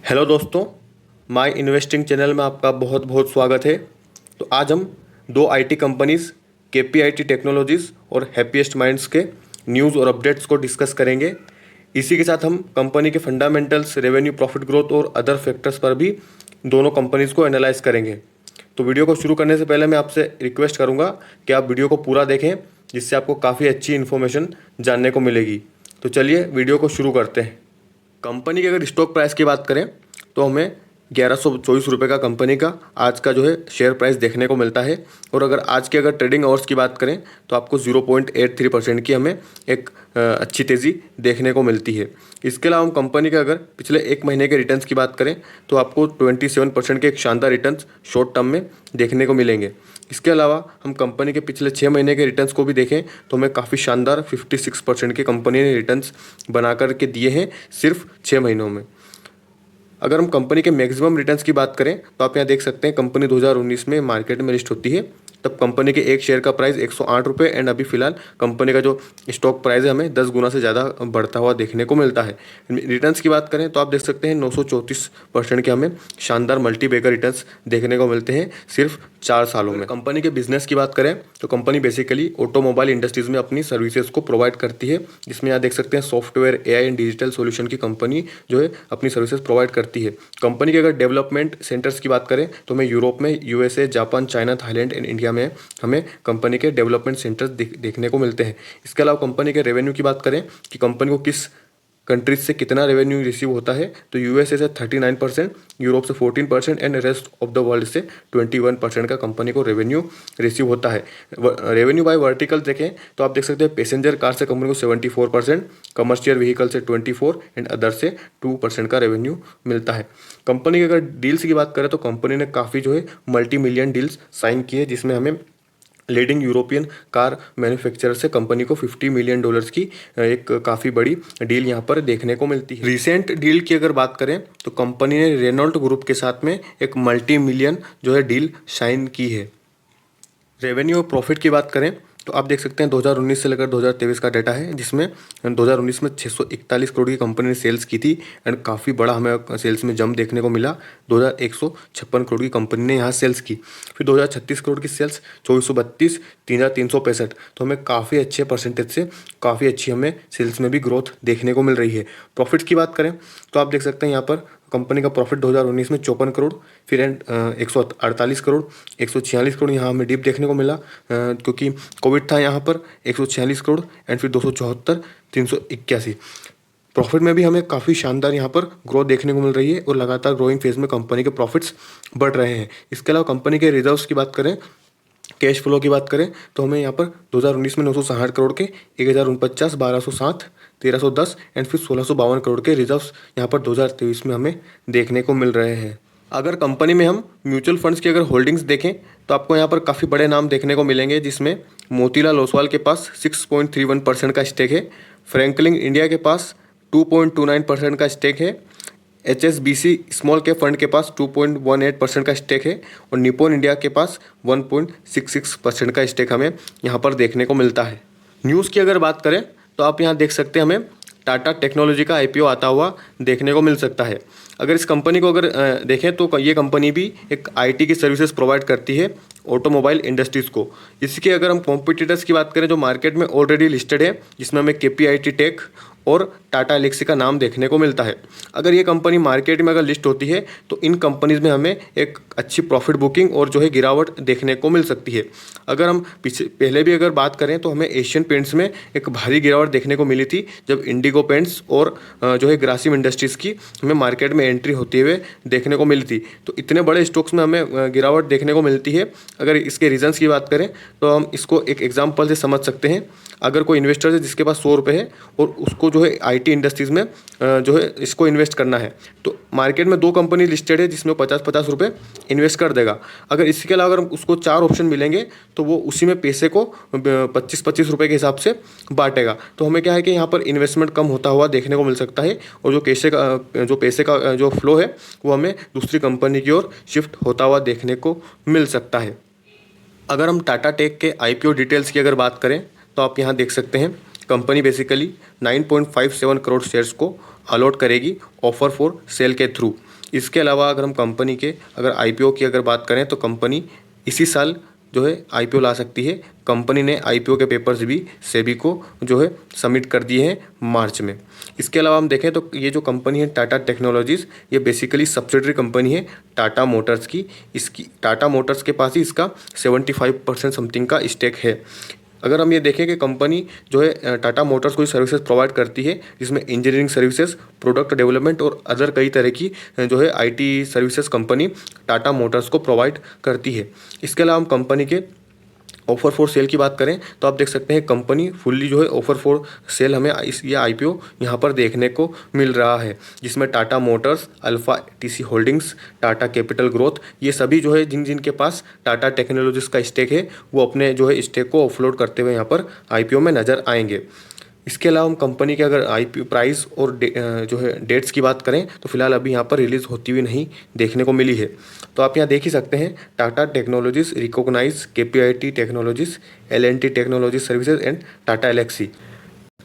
Hello दोस्तों, my investing channel में आपका बहुत बहुत स्वागत है। तो आज हम दो आईटी कंपनीज़ केपीआईटी टेक्नोलॉजीज़ और हैप्पीएस्ट माइंड्स के न्यूज़ और अपडेट्स को डिस्कस करेंगे। इसी के साथ हम कंपनी के फंडामेंटल्स, रेवेन्यू, प्रॉफिट ग्रोथ और अदर फैक्टर्स पर भी दोनों कंपनीज़ को एनालाइज करेंगे। तो वीडियो को शुरू करने से पहले मैं आपसे रिक्वेस्ट करूँगा कि आप वीडियो को पूरा देखें, जिससे आपको काफ़ी अच्छी इन्फॉर्मेशन जानने को मिलेगी। तो चलिए वीडियो को शुरू करते हैं। कंपनी की अगर स्टॉक प्राइस की बात करें तो हमें 1124 रुपये का कंपनी का आज का जो है शेयर प्राइस देखने को मिलता है। और अगर ट्रेडिंग आवर्स की बात करें तो आपको 0.83% की हमें एक अच्छी तेज़ी देखने को मिलती है। इसके अलावा हम कंपनी के अगर पिछले एक महीने के रिटर्न्स की बात करें तो आपको 27% के एक शानदार रिटर्न्स शॉर्ट टर्म में देखने को मिलेंगे। इसके अलावा हम कंपनी के पिछले 6 महीने के रिटर्न्स को भी देखें तो हमें काफ़ी शानदार 56% के कंपनी ने रिटर्न्स बना कर के दिए हैं सिर्फ 6 महीनों में। अगर हम कंपनी के मैक्सिमम रिटर्न्स की बात करें तो आप यहाँ देख सकते हैं कंपनी 2019 में मार्केट में लिस्ट होती है, तब कंपनी के एक शेयर का प्राइस 108 रुपये एंड अभी फिलहाल कंपनी का जो स्टॉक प्राइस है हमें 10 गुना से ज़्यादा बढ़ता हुआ देखने को मिलता है। रिटर्न्स की बात करें तो आप देख सकते हैं 934% के हमें शानदार मल्टीबैगर रिटर्न्स देखने को मिलते हैं सिर्फ 4 सालों में। कंपनी के बिजनेस की बात करें तो कंपनी बेसिकली ऑटोमोबाइल इंडस्ट्रीज़ में अपनी सर्विसेज को प्रोवाइड करती है, जिसमें यहाँ देख सकते हैं software, AI and digital solution की कंपनी जो है अपनी सर्विसेज प्रोवाइड करती है। कंपनी के अगर डेवलपमेंट सेंटर्स की बात करें तो हमें यूरोप में, USA, Japan, China, Thailand and India में हमें कंपनी के डेवलपमेंट सेंटर्स देखने को मिलते हैं। इसके अलावा कंपनी के रेवेन्यू की बात करें कि कंपनी को किस कंट्रीज से कितना रेवेन्यू रिसीव होता है तो यूएसए से 39%, यूरोप से 14% and rest of the world से 21% का कंपनी को रेवेन्यू रिसीव होता है। रेवेन्यू बाय वर्टिकल देखें तो आप देख सकते हैं पैसेंजर कार से कंपनी को 74%, कमर्शियल व्हीकल से 24% एंड अदर से 2% का रेवेन्यू मिलता है। कंपनी की अगर डील्स की बात करें तो कंपनी ने काफ़ी जो है मल्टी मिलियन डील्स साइन की है, जिसमें हमें लीडिंग यूरोपियन कार मैन्युफैक्चरर से कंपनी को $50 मिलियन की एक काफ़ी बड़ी डील यहाँ पर देखने को मिलती है। रिसेंट डील की अगर बात करें तो कंपनी ने रेनॉल्ट ग्रुप के साथ में एक मल्टी मिलियन जो है डील साइन की है। रेवेन्यू और प्रॉफिट की बात करें तो आप देख सकते हैं 2019 से लेकर 2023 का डाटा है, जिसमें 2019 में 641 करोड़ की कंपनी ने सेल्स की थी एंड काफ़ी बड़ा हमें सेल्स में जंप देखने को मिला। 2156 करोड़ की कंपनी ने यहाँ सेल्स की। फिर 2036 करोड़ की सेल्स, 2432, 3365, तो हमें काफ़ी अच्छे परसेंटेज से काफ़ी अच्छी हमें सेल्स में भी ग्रोथ देखने को मिल रही है। प्रॉफिट की बात करें तो आप देख सकते हैं यहाँ पर कंपनी का प्रॉफिट 2019 में 54 करोड़, फिर 148 करोड़, 146 करोड़ यहाँ हमें डिप देखने को मिला क्योंकि कोविड था यहाँ पर, 146 करोड़ एंड फिर 274, 381। प्रॉफिट में भी हमें काफ़ी शानदार यहाँ पर ग्रोथ देखने को मिल रही है और लगातार ग्रोइंग फेज में कंपनी के प्रॉफिट्स बढ़ रहे हैं। इसके अलावा कंपनी के रिजर्व्स की बात करें, कैश फ्लो की बात करें तो हमें यहाँ पर 2019 में 960 करोड़ के 1049, 1207, 1310 एंड फिर 1652 करोड़ के रिजर्व्स यहाँ पर 2023 में हमें देखने को मिल रहे हैं। अगर कंपनी में हम म्यूचुअल फंड्स की अगर होल्डिंग्स देखें तो आपको यहाँ पर काफ़ी बड़े नाम देखने को मिलेंगे, जिसमें मोतीलाल ओसवाल के पास 6.31% का स्टेक है, फ्रैंकलिन इंडिया के पास 2.29% का स्टेक है, HSBC स्मॉल कैप फंड के पास 2.18% का स्टेक है और निप्पॉन इंडिया के पास 1.66% का स्टेक हमें यहाँ पर देखने को मिलता है। न्यूज़ की अगर बात करें तो आप यहाँ देख सकते हैं हमें टाटा टेक्नोलॉजी का IPO आता हुआ देखने को मिल सकता है। अगर इस कंपनी को अगर देखें तो ये कंपनी भी एक IT की सर्विसेज प्रोवाइड करती है ऑटोमोबाइल इंडस्ट्रीज़ को। इसके अगर हम कॉम्पिटिटर्स की बात करें जो मार्केट में ऑलरेडी लिस्टेड है, जिसमें हमें KPIT टेक और टाटा एलेक्सी का नाम देखने को मिलता है। अगर ये कंपनी मार्केट में अगर लिस्ट होती है तो इन कंपनीज़ में हमें एक अच्छी प्रॉफिट बुकिंग और जो है गिरावट देखने को मिल सकती है। अगर हम पहले भी अगर बात करें तो हमें एशियन पेंट्स में एक भारी गिरावट देखने को मिली थी, जब इंडिगो पेंट्स और जो है ग्रासिम इंडस्ट्रीज़ की हमें मार्केट में एंट्री होते हुए देखने को मिली थी। तो इतने बड़े स्टॉक्स में हमें गिरावट देखने को मिलती है। अगर इसके रीजंस की बात करें तो हम इसको एक एग्जाम्पल से समझ सकते हैं। अगर कोई इन्वेस्टर है जिसके पास 100 रुपये है और उसको जो है IT इंडस्ट्रीज़ में जो है इसको इन्वेस्ट करना है, तो मार्केट में 2 कंपनी लिस्टेड है जिसमें 50-50 रुपये इन्वेस्ट कर देगा। अगर इसके अलावा अगर उसको 4 ऑप्शन मिलेंगे तो वो उसी में पैसे को 25-25 रुपये के हिसाब से बांटेगा। तो हमें क्या है कि यहाँ पर इन्वेस्टमेंट कम होता हुआ देखने को मिल सकता है और जो पैसे का जो फ्लो है वो हमें दूसरी कंपनी की ओर शिफ्ट होता हुआ देखने को मिल सकता है। अगर हम टाटा टेक के IPO डिटेल्स की अगर बात करें तो आप यहाँ देख सकते हैं कंपनी बेसिकली 9.57 करोड़ शेयर्स को अलॉट करेगी ऑफर फॉर सेल के थ्रू। इसके अलावा अगर हम कंपनी के अगर आईपीओ की अगर बात करें तो कंपनी इसी साल जो है आईपीओ ला सकती है। कंपनी ने आईपीओ के पेपर्स भी सेबी को जो है सबमिट कर दिए हैं मार्च में। इसके अलावा हम देखें तो ये जो कंपनी है टाटा टेक्नोलॉजीज़, ये बेसिकली सब्सिडरी कंपनी है टाटा मोटर्स की। इसकी टाटा मोटर्स के पास ही इसका 75% समथिंग का स्टेक है। अगर हम ये देखें कि कंपनी जो है टाटा मोटर्स कोई सर्विसेज प्रोवाइड करती है जिसमें इंजीनियरिंग सर्विसेज, प्रोडक्ट डेवलपमेंट और अदर कई तरह की जो है IT services company Tata Motors को प्रोवाइड करती है। इसके अलावा हम कंपनी के ऑफर फॉर सेल की बात करें तो आप देख सकते हैं कंपनी फुल्ली जो है ऑफर फॉर सेल हमें ये आईपीओ यहाँ पर देखने को मिल रहा है, जिसमें Tata Motors, alpha TC holdings, Tata capital growth, ये सभी जो है जिन जिन के पास टाटा टेक्नोलॉजीज का स्टेक है वो अपने जो है स्टेक को ऑफलोड करते हुए यहाँ पर आईपीओ में नज़र आएंगे। इसके अलावा हम कंपनी के अगर आईपीओ प्राइस और जो है डेट्स की बात करें तो फिलहाल अभी यहाँ पर रिलीज़ होती हुई नहीं देखने को मिली है। तो आप यहाँ देख ही सकते हैं Tata technologies recognise, KPIT technologies, L and T technology services and Tata Elxsi.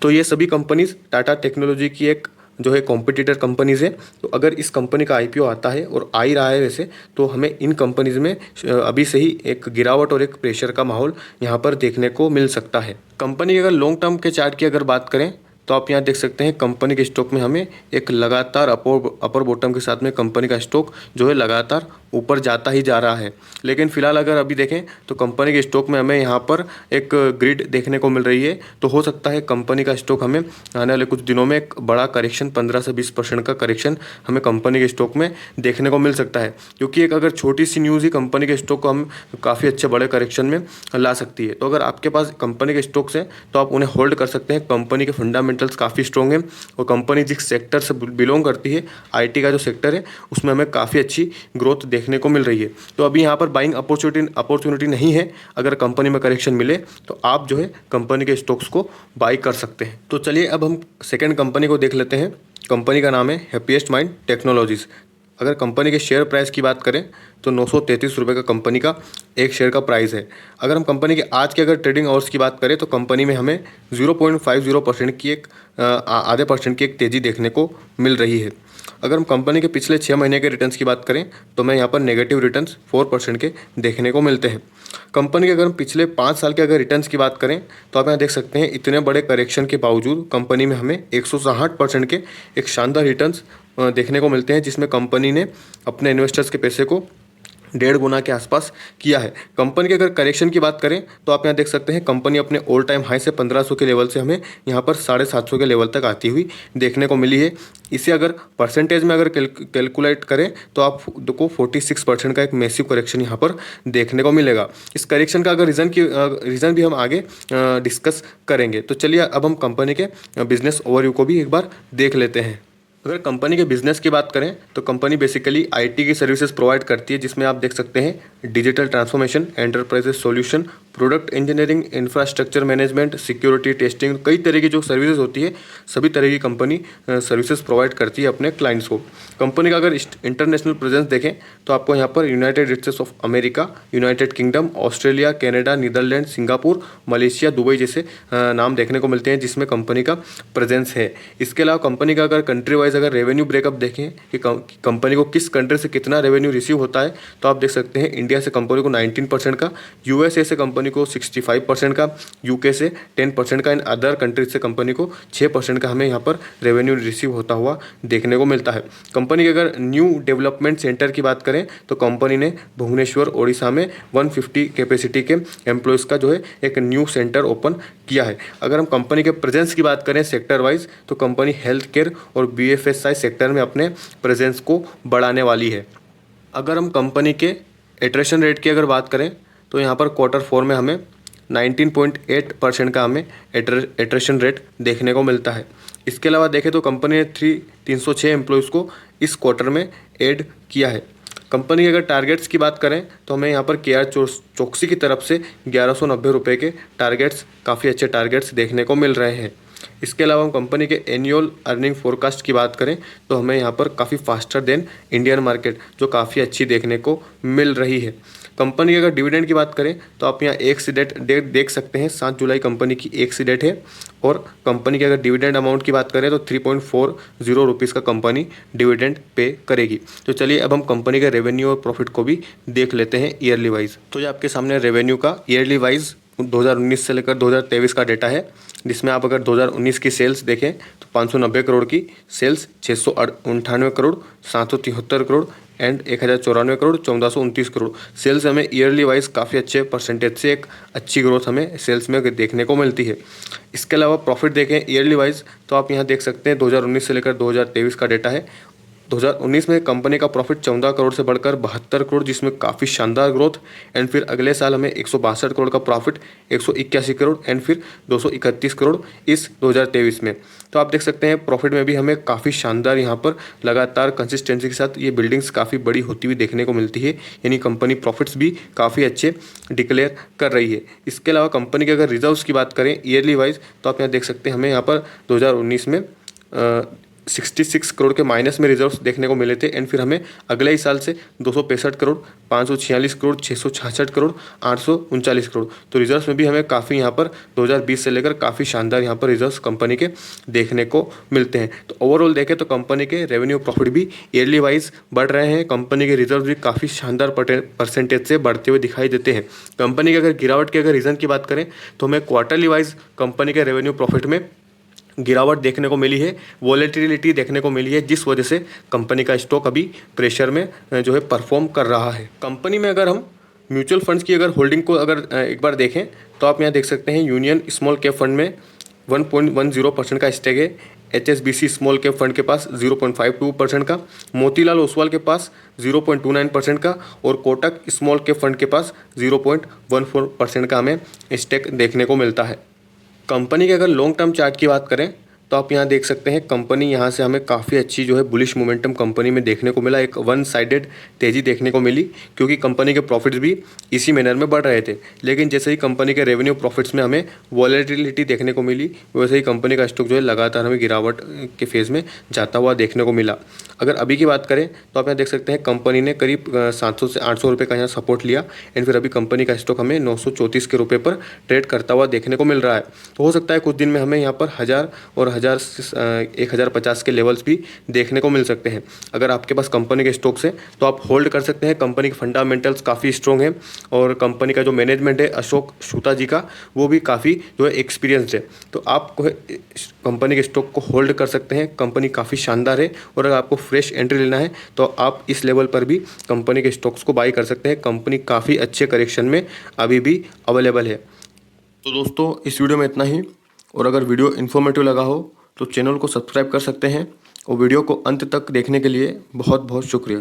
तो ये सभी कंपनीज टाटा टेक्नोलॉजी की एक जो है कॉम्पिटिटर कंपनीज़ है। तो अगर इस कंपनी का आईपीओ आता है और आ ही रहा है वैसे, तो हमें इन कंपनीज़ में अभी से ही एक गिरावट और एक प्रेशर का माहौल यहाँ पर देखने को मिल सकता है। कंपनी की अगर लॉन्ग टर्म के चार्ट की अगर बात करें तो आप यहाँ देख सकते हैं कंपनी के स्टॉक में हमें एक लगातार अपर बॉटम के साथ में कंपनी का स्टॉक जो है लगातार ऊपर जाता ही जा रहा है। लेकिन फिलहाल अगर अभी देखें तो कंपनी के स्टॉक में हमें यहाँ पर एक ग्रिड देखने को मिल रही है। तो हो सकता है कंपनी का स्टॉक हमें आने वाले कुछ दिनों में एक बड़ा करेक्शन 15 से 20% का करेक्शन हमें कंपनी के स्टॉक में देखने को मिल सकता है, क्योंकि एक अगर छोटी सी न्यूज़ ही कंपनी के स्टॉक को हम काफ़ी अच्छे बड़े करेक्शन में ला सकती है। तो अगर आपके पास कंपनी के स्टॉक्स हैं तो आप उन्हें होल्ड कर सकते हैं। कंपनी के फंडामेंटल्स काफ़ी स्ट्रॉन्ग हैं और कंपनी जिस सेक्टर से बिलोंग करती है, आईटी का जो सेक्टर है, उसमें हमें काफ़ी अच्छी ग्रोथ देखने को मिल रही है। तो अभी यहाँ पर बाइंग अपॉर्चुनिटी नहीं है। अगर कंपनी में करेक्शन मिले तो आप जो है कंपनी के स्टॉक्स को बाई कर सकते हैं। तो चलिए अब हम सेकेंड कंपनी को देख लेते हैं। कंपनी का नाम है हैप्पीएस्ट माइंड टेक्नोलॉजीज़। अगर कंपनी के शेयर प्राइस की बात करें तो 933 रुपये का कंपनी का एक शेयर का प्राइस है। अगर हम कंपनी के आज के अगर ट्रेडिंग आवर्स की बात करें तो कंपनी में हमें 0.50% की एक आधे परसेंट की एक तेज़ी देखने को मिल रही है। अगर हम कंपनी के पिछले 6 महीने के रिटर्न्स की बात करें तो मैं यहाँ पर नेगेटिव रिटर्न्स 4% के देखने को मिलते हैं। कंपनी के अगर हम पिछले 5 साल के अगर रिटर्न्स की बात करें तो आप यहाँ देख सकते हैं इतने बड़े करेक्शन के बावजूद कंपनी में हमें 160% के एक शानदार रिटर्न्स देखने को मिलते हैं, जिसमें कंपनी ने अपने इन्वेस्टर्स के पैसे को 1.5 गुना के आसपास किया है। कंपनी के अगर करेक्शन की बात करें तो आप यहाँ देख सकते हैं कंपनी अपने ऑल टाइम हाई से 1500 के लेवल से हमें यहाँ पर 750 के लेवल तक आती हुई देखने को मिली है। इसे अगर परसेंटेज में अगर कैलकुलेट करें तो आपको 46% का एक मैसिव करेक्शन यहाँ पर देखने को मिलेगा। इस करेक्शन का अगर रीज़न भी हम आगे डिस्कस करेंगे। तो चलिए अब हम कंपनी के बिजनेस ओवरव्यू को भी एक बार देख लेते हैं। अगर कंपनी के बिजनेस की बात करें तो कंपनी बेसिकली आईटी की सर्विसेज प्रोवाइड करती है, जिसमें आप देख सकते हैं digital transformation, enterprises solution, product engineering, infrastructure management, security testing, कई तरह की जो सर्विसेज होती है सभी तरह की कंपनी सर्विसेज प्रोवाइड करती है अपने क्लाइंट्स को। कंपनी का अगर इंटरनेशनल प्रेजेंस देखें तो आपको यहाँ पर United States of America, United Kingdom, Australia, Canada, Netherland, Singapore, Malaysia, Dubai जैसे नाम देखने को मिलते हैं जिसमें कंपनी का प्रेजेंस है। इसके अलावा कंपनी का अगर कंट्री वाइज अगर रेवेन्यू ब्रेकअप देखें कि कंपनी को किस कंट्री से कितना रेवेन्यू रिसीव होता है तो आप देख सकते हैं इंडिया से कंपनी को 19% का, यूएसए से कंपनी को 65% का, यूके से 10% का, इन अदर कंट्रीज से कंपनी को 6% का हमें यहाँ पर रेवेन्यू रिसीव होता हुआ देखने को मिलता है। कंपनी के अगर न्यू डेवलपमेंट सेंटर की बात करें तो कंपनी ने भुवनेश्वर ओडिशा में 150 कैपेसिटी के एम्प्लॉयज़ का जो है एक न्यू सेंटर ओपन किया है। अगर हम कंपनी के प्रेजेंस की बात करें सेक्टर वाइज तो कंपनी हेल्थ केयर और BFSI सेक्टर में अपने प्रेजेंस को बढ़ाने वाली है। अगर हम कंपनी के एट्रेशन रेट की अगर बात करें तो यहाँ पर Q4 में हमें 19.8% का हमें एट्रेशन रेट देखने को मिलता है। इसके अलावा देखें तो कंपनी ने 306 एम्प्लॉयज़ को इस क्वार्टर में ऐड किया है। कंपनी के अगर टारगेट्स की बात करें तो हमें यहाँ पर KR चौकसी की तरफ से 1190 रुपये के टारगेट्स, काफ़ी अच्छे टारगेट्स देखने को मिल रहे हैं। इसके अलावा हम कंपनी के एनुअल अर्निंग फोरकास्ट की बात करें तो हमें यहाँ पर काफ़ी फास्टर देन इंडियन मार्केट जो काफ़ी अच्छी देखने को मिल रही है। कंपनी की अगर डिविडेंड की बात करें तो आप यहाँ एक सी डेट देख सकते हैं, 7 जुलाई कंपनी की एक सी डेट है। और कंपनी की अगर डिविडेंड अमाउंट की बात करें तो 3.40 रुपीज़ का कंपनी डिविडेंड पे करेगी। तो चलिए अब हम कंपनी के रेवेन्यू और प्रॉफिट को भी देख लेते हैं ईयरली वाइज। तो ये आपके सामने रेवेन्यू का ईयरली वाइज 2019 से लेकर 2023 का डेटा है, जिसमें आप अगर 2019 की सेल्स देखें तो 590 करोड़ की sales, 698 crore, 773 crore and 1094 crore, 1429 crore sales हमें ईयरली वाइज काफ़ी अच्छे परसेंटेज से एक अच्छी ग्रोथ हमें सेल्स में देखने को मिलती है। इसके अलावा प्रॉफिट देखें ईयरली वाइज तो आप यहाँ देख सकते हैं 2019 से लेकर 2023 का डेटा है। 2019 में कंपनी का प्रॉफिट 14 करोड़ से बढ़कर 72 करोड़, जिसमें काफ़ी शानदार ग्रोथ। एंड फिर अगले साल हमें 162 करोड़ का प्रॉफिट, 181 करोड़ एंड फिर 231 करोड़ इस 2023 में। तो आप देख सकते हैं प्रॉफिट में भी हमें काफ़ी शानदार यहाँ पर लगातार कंसिस्टेंसी के साथ ये बिल्डिंग्स काफ़ी बड़ी होती हुई देखने को मिलती है, यानी कंपनी प्रॉफिट्स भी काफ़ी अच्छे डिक्लेयर कर रही है। इसके अलावा कंपनी के अगर रिजर्व्स की बात करें ईयरली वाइज तो आप यहाँ देख सकते हैं हमें यहाँ पर 2019 में 66 करोड़ के माइनस में रिजर्व्स देखने को मिले थे। एंड फिर हमें अगले ही साल से 265 करोड़, 546 करोड़, 666 करोड़, 839 करोड़, तो रिजर्व्स में भी हमें काफ़ी यहाँ पर 2020 से लेकर काफ़ी शानदार यहाँ पर रिजर्व्स कंपनी के देखने को मिलते हैं। तो ओवरऑल देखें तो कंपनी के रेवेन्यू प्रॉफिट भी ईयरली वाइज बढ़ रहे हैं, कंपनी के रिजर्व भी काफ़ी शानदार परसेंटेज से बढ़ते हुए दिखाई देते हैं। कंपनी के अगर गिरावट के अगर रीज़न की बात करें तो हमें क्वार्टरली वाइज कंपनी के रेवेन्यू प्रॉफिट में गिरावट देखने को मिली है, वॉलेटिलिटी देखने को मिली है, जिस वजह से कंपनी का स्टॉक अभी प्रेशर में जो है परफॉर्म कर रहा है। कंपनी में अगर हम म्यूचुअल फंड्स की अगर होल्डिंग को अगर एक बार देखें तो आप यहाँ देख सकते हैं यूनियन स्मॉल कैप फंड में 1.10% का स्टेक है, HSBC स्मॉल कैप फंड के पास 0.52% का, मोतीलाल ओसवाल के पास 0.29% का और कोटक स्मॉल कैप फंड के पास 0.14% का हमें स्टेक देखने को मिलता है। कंपनी के अगर लॉन्ग टर्म चार्ट की बात करें तो आप यहाँ देख सकते हैं कंपनी यहाँ से हमें काफ़ी अच्छी जो है बुलिश मोमेंटम कंपनी में देखने को मिला, एक वन साइडेड तेज़ी देखने को मिली, क्योंकि कंपनी के प्रॉफिट्स भी इसी मैनर में बढ़ रहे थे। लेकिन जैसे ही कंपनी के रेवेन्यू प्रॉफिट्स में हमें वॉलेटिलिटी देखने को मिली, वैसे ही कंपनी का स्टॉक जो है लगातार हमें गिरावट के फेज़ में जाता हुआ देखने को मिला। अगर अभी की बात करें तो आप यहाँ देख सकते हैं कंपनी ने करीब 700 से 800 रुपये का यहाँ सपोर्ट लिया एंड फिर अभी कंपनी का स्टॉक हमें 934 के रुपये पर ट्रेड करता हुआ देखने को मिल रहा है। तो हो सकता है कुछ दिन में हमें यहाँ पर 1000 और 1050 के लेवल्स भी देखने को मिल सकते हैं। अगर आपके पास कंपनी के स्टॉक्स हैं तो आप होल्ड कर सकते हैं। कंपनी के फंडामेंटल्स काफ़ी स्ट्रॉन्ग है और कंपनी का जो मैनेजमेंट है अशोक शूता जी का, वो भी काफ़ी जो है एक्सपीरियंस्ड है। तो आप कंपनी के स्टॉक को होल्ड कर सकते हैं, कंपनी काफ़ी शानदार है। और अगर आपको फ्रेश एंट्री लेना है तो आप इस लेवल पर भी कंपनी के स्टॉक्स को बाई कर सकते हैं। कंपनी काफ़ी अच्छे करेक्शन में अभी भी अवेलेबल है। तो दोस्तों इस वीडियो में इतना ही, और अगर वीडियो इन्फॉर्मेटिव लगा हो तो चैनल को सब्सक्राइब कर सकते हैं। और वीडियो को अंत तक देखने के लिए बहुत बहुत शुक्रिया।